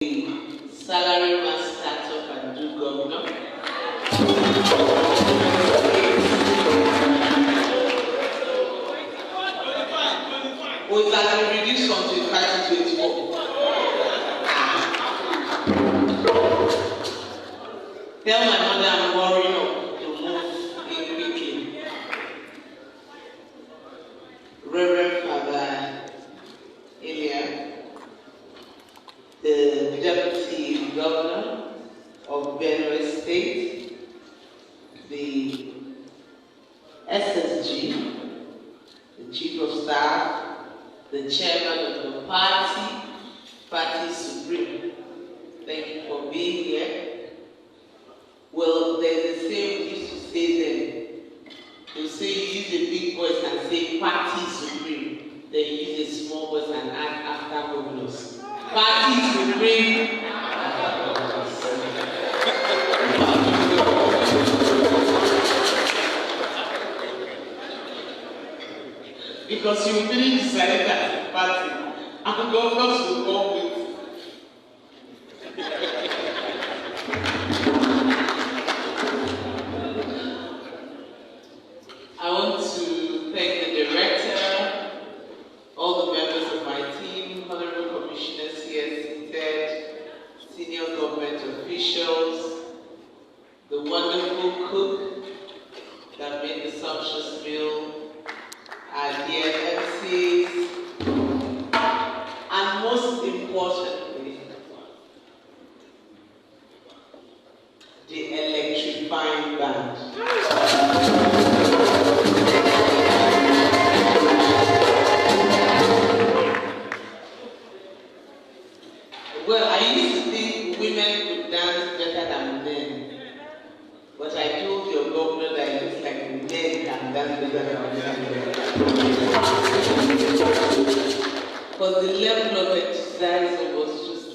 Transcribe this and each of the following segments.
salary man start up and do governor. Was that reduced from 25 to 24? Tell my mother I'm worrying up to move in quickly. Reverend Father Alia, the Deputy Governor of Benue State, the SSG, the Chief of Staff, the Chairman of the Party Supreme. Thank you for being here. Well, there's a saying we used to say then. You say you use a big voice and say Party Supreme. Then you use a small voice and add after governors. Party Supreme. Because you really decided that party and governors will come with. I want to thank the director, all the members of my team, honorable commissioners here seated, senior government officials, the wonderful cook that made the sumptuous meal, our dear MCs, and most importantly, the electrifying band. Well, I used to think women could dance better than men, but I told your governor that it looks like men can dance better than women. Because the level of exercise was just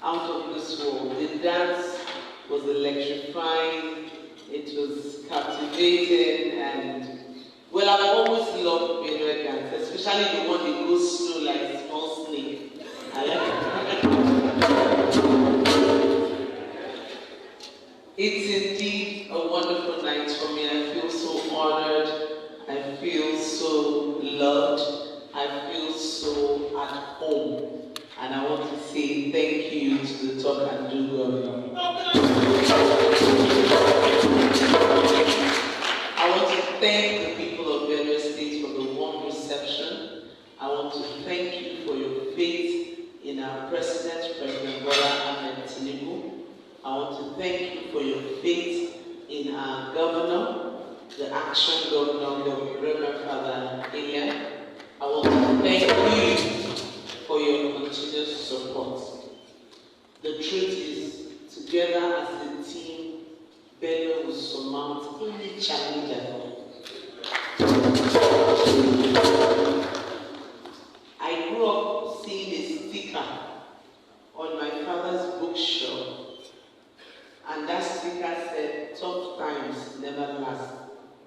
out of this world. The dance was electrifying, it was captivating, and well, I've always loved Benue dance, especially the one that goes slow like a small snake. I like it. It's indeed a wonderful night for me. I feel so honored. I feel so loved. I feel so at home. And I want to say thank you to the Talk and Do Governor. I want to thank the people of Benue State for the warm reception. I want to thank you for your faith in our President, President Bola Tinubu. I want to thank you for your faith in our Governor, the Action Governor, the Reverend Father Alia. I want to thank you for your continuous support. The truth is, together as a team, Benue will surmount any challenge at all. I grew up seeing a sticker on my father's bookshelf, and that sticker said, "Tough times never last,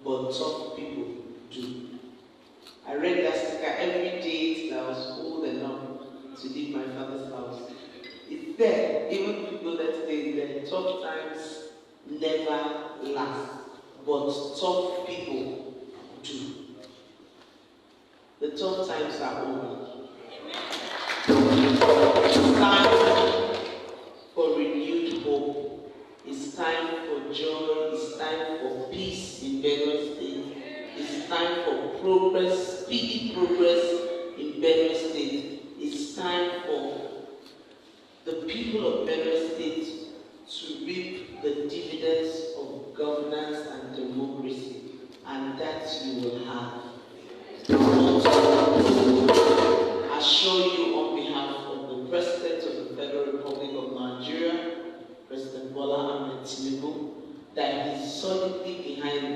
but tough people do." I read that sticker every day till I was old enough to leave my father's house. It's there, even if you go there today, there. Tough times never last, but tough people do. The tough times are over. It's time for renewed hope. It's time for joy. It's time for peace in Benue State. It's time for progress, speedy progress in Benue State. It's time for the people of Benue State to reap the dividends of governance and democracy, and that you will have. I want to assure you on behalf of the President of the Federal Republic of Nigeria, President Bola Tinubu, that he is solidly behind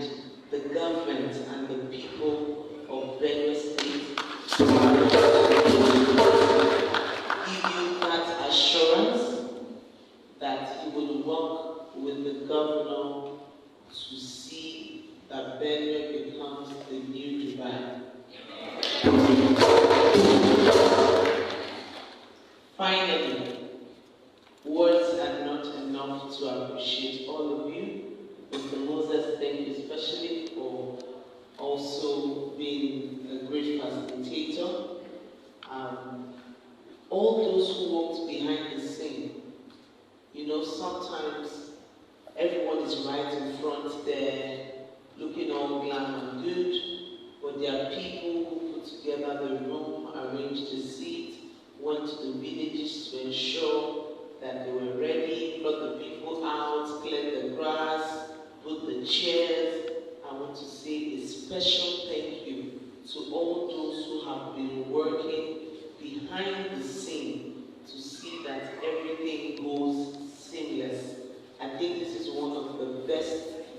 the government and the people of Benue State. Give you that assurance that he will work with the governor to see that Benue becomes the new Dubai. Finally, enough to appreciate all of you. Mr. Moses, thank you especially for also being a great facilitator. All those who worked behind the scene, you know, sometimes everyone is right in front there, looking all glam and good, but there are people who put together the room, arranged the seat, went to the villages to ensure that they were ready, brought the people out, cleared the grass, put the chairs. I want to say a special thank you to all those who have been working behind the scene to see that everything goes seamless. I think this is one of the best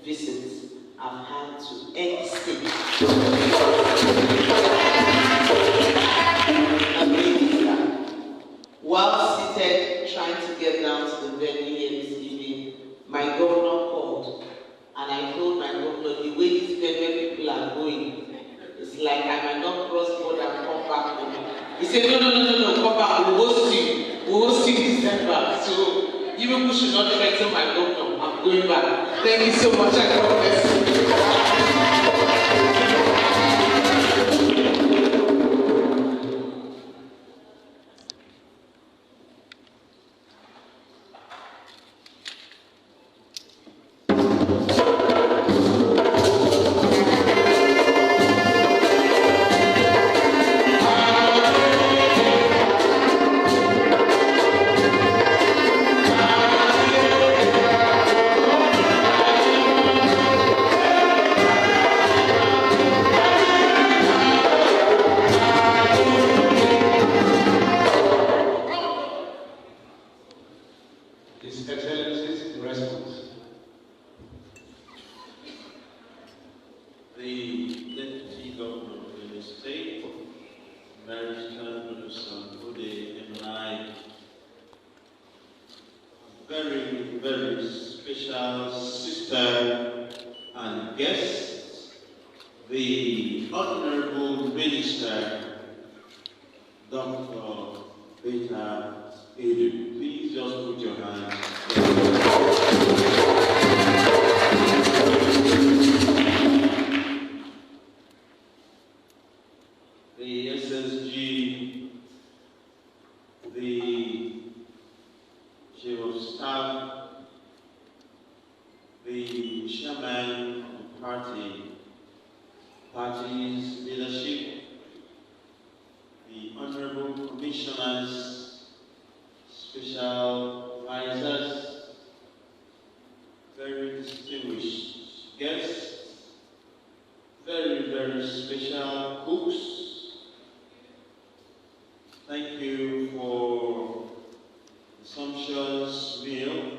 visits I've had to any state. While seated, trying to get down to the venue here this evening, my governor called, and I told my governor the way these Benue people are going, it's like I might not cross border and come back home. He said, no, come back, we'll host you December. So you people should not threaten my governor. I'm going back. Thank you so much, and God bless you. His Excellency's response. The Deputy Governor of the State, Barrister Ode, and I, very, very special sister and guest, the Honorable Minister, Dr. Betta. Please just put your hands. The SSG, the Chief of Staff, the Chairman of the party's leadership, the Honorable Commissioners, special advisors, very distinguished guests, very, very special cooks. Thank you for the sumptuous meal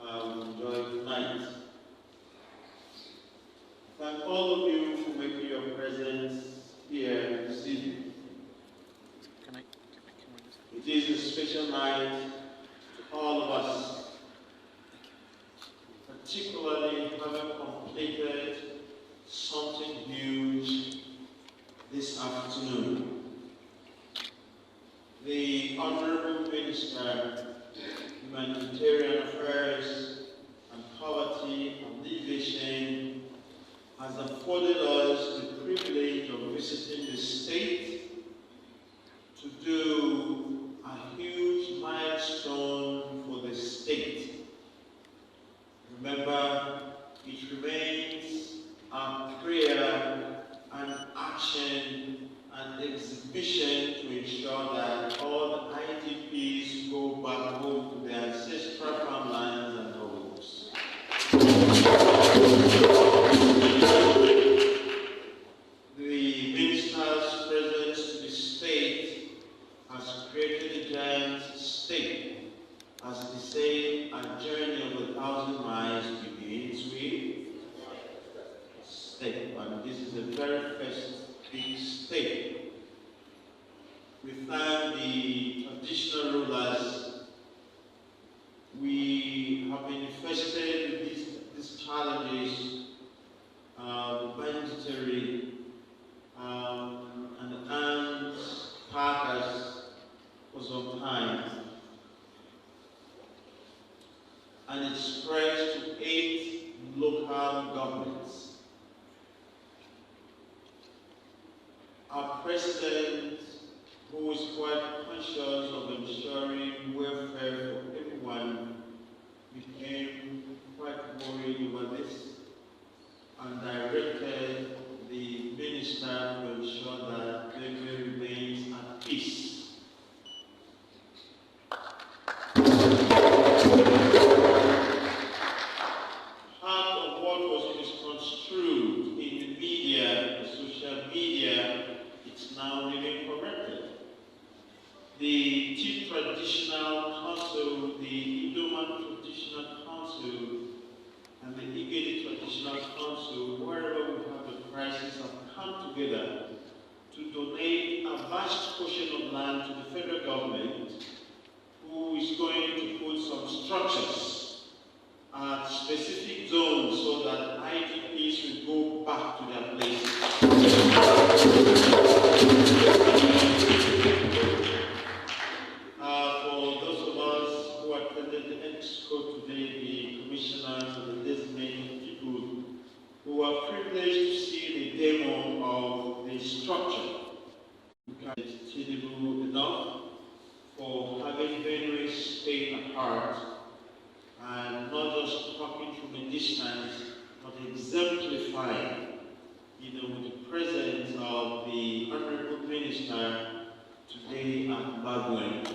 I've enjoyed tonight. Thank all of you for making your presence here this evening. It is a special night to all of us, particularly having completed something huge this afternoon. The Honorable Minister, Humanitarian Affairs and Poverty Alleviation has afforded us the privilege of visiting the state to do a huge milestone for the state. Remember, it remains our prayer and action and exhibition to ensure that all the IDPs go back home to their ancestral farmlands and homes. and it spreads to 8 local governments. Our president, who is quite conscious of ensuring welfare for everyone, became quite worried over this and directed the minister to ensure that Benue remains at peace. Part of what was misconstrued in the media, the social media, it's now being corrected. The Chief Traditional Council, the Idoman Traditional Council, and the Igede Traditional Council, wherever we have a crisis, have come together to donate a vast portion of land to the federal government, who is going to put some structures at specific zones so that IDPs will go back to their places. For those of us who attended the EXCO today, the commissioners and the designated people who are privileged to see the demo of the structure, Tinubu enough for having Benue stay apart and not just talking from a distance, but exemplifying, with the presence of the Honorable Minister today at Benue.